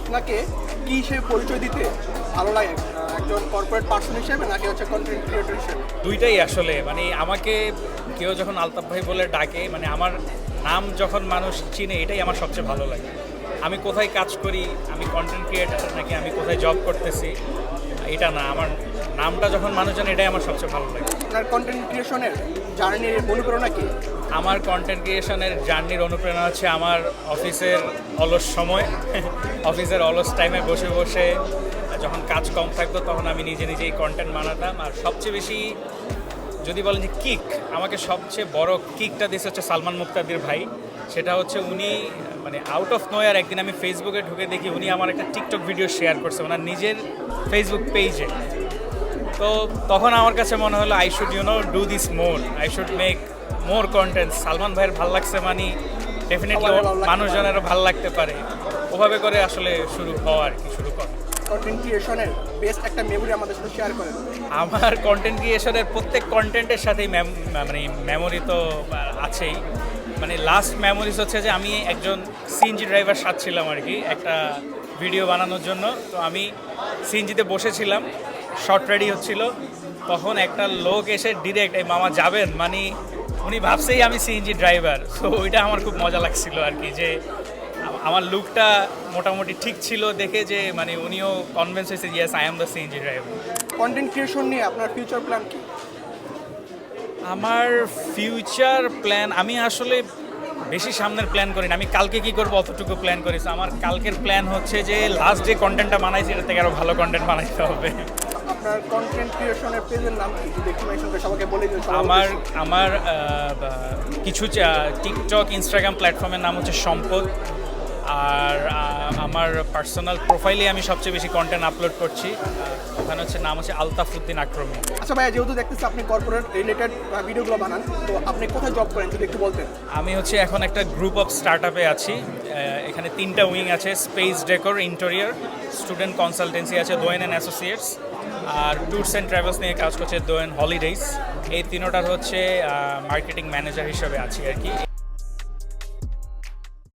আপনাকে কি হিসেবে পরিচয় দিতে ভালো লাগে, একজন কর্পোরেট পার্সন হিসেবে নাকি হচ্ছে কন্টেন্ট ক্রিয়েটর হিসেবে? দুইটাই আসলে, মানে আমাকে কেউ যখন আলতাফ ভাই বলে ডাকে, মানে আমার নাম যখন মানুষ চিনে, এটাই আমার সবচেয়ে ভালো লাগে। আমি কোথায় কাজ করি, আমি কন্টেন্ট ক্রিয়েটার নাকি আমি কোথায় জব করতেছি, এটা না, আমার নামটা যখন মানুষ জানে, এটাই আমার সবচেয়ে ভালো লাগে। আপনার কন্টেন্ট ক্রিয়েশনের জার্নির অনুপ্রেরণা কি? আমার কন্টেন্ট ক্রিয়েশনের জার্নির অনুপ্রেরণা হচ্ছে আমার অফিসের অলস সময় অফিসের অলস টাইমে বসে বসে যখন কাজ কম থাকতো, তখন আমি নিজে নিজেই কন্টেন্ট বানাতাম। আর সবচেয়ে বেশি যদি বলেন যে কিক, আমাকে সবচেয়ে বড় কিকটা দিয়েছে হচ্ছে সালমান মুক্তাদির ভাই। সেটা হচ্ছে উনি মানে আউট অফ নোয়ার একদিন আমি ফেসবুকে ঢুকে দেখি উনি আমার একটা টিকটক ভিডিও শেয়ার করছে ওনার নিজের ফেসবুক পেজে। তো তখন আমার কাছে মনে হলো I should do this more, I should make more content. Salman ভাইয়ের ভাল লাগছে মানে ডেফিনেটলি মানুষজনেরও ভাল লাগতে পারে। ওভাবে করে আসলে শুরু হওয়া আর কি, শুরু করা। কন্টেন্ট ক্রিয়েশনের বেস্ট একটা মেমোরি আমাদের সাথে শেয়ার করেন। আমার কন্টেন্ট ক্রিয়েশনের প্রত্যেক কন্টেন্টের সাথেই মানে মেমোরি তো আছেই। মানে লাস্ট মেমোরিজ হচ্ছে যে আমি একজন সিএনজি ড্রাইভার সাজছিলাম আর কি একটা ভিডিও বানানোর জন্য। তো আমি সিএনজিতে বসেছিলাম, শর্ট রেডি হচ্ছিল, তখন একটা লোক এসে ডিরেক্ট এই মামা যাবেন, মানে উনি ভাবছেই আমি সিএনজি ড্রাইভার। তো ওইটা আমার খুব মজা লাগছিল আর কি, যে আমার লুকটা মোটামুটি ঠিক ছিল দেখে, যে মানে উনিও কনভিন্স হয়েছে yes I am the CNG driver. Content creation নিয়ে আপনার ফিউচার প্ল্যান কি? আমার ফিউচার প্ল্যান, আমি আসলে বেশি সামনের প্ল্যান করি না। আমি কালকে কী করবো অতটুকু প্ল্যান করেছি। আমার কালকের প্ল্যান হচ্ছে যে লাস্ট যে কন্টেন্টটা বানাইছি এটা থেকে আরও ভালো কন্টেন্ট বানাইতে হবে। আপনার কন্টেন্ট ক্রিয়েশনের পেজের নাম কি, যদি একটু মেনশন করে সবাইকে বলে দিন। আমার আমার কিছু টিকটক ইনস্টাগ্রাম প্ল্যাটফর্মের নাম হচ্ছে সম্পদ। আর আমার পার্সোনাল প্রোফাইলে আমি সবচেয়ে বেশি কন্টেন্ট আপলোড করছি, ওখানে হচ্ছে নাম হচ্ছে আলতাফ উদ্দিন আক্রমী। আচ্ছা ভাইয়া, যেহেতু দেখতেছি আপনি কর্পোরেট রিলেটেড ভিডিওগুলো বানান, তো আপনি কোথায় জব করেন যদি একটু বলতেন? আমি হচ্ছে এখন একটা গ্রুপ অফ স্টার্ট আপে আছি। এখানে 3টা উইং আছে, space decor, interior, student consultancy আছে দোয়েন অ্যান্ড অ্যাসোসিয়েটস, আর ট্যুরস অ্যান্ড ট্রাভেলস নিয়ে কাজ করছে দোয়েন হলিডেজ। এই 3টার হচ্ছে মার্কেটিং ম্যানেজার হিসেবে আছি আর কি।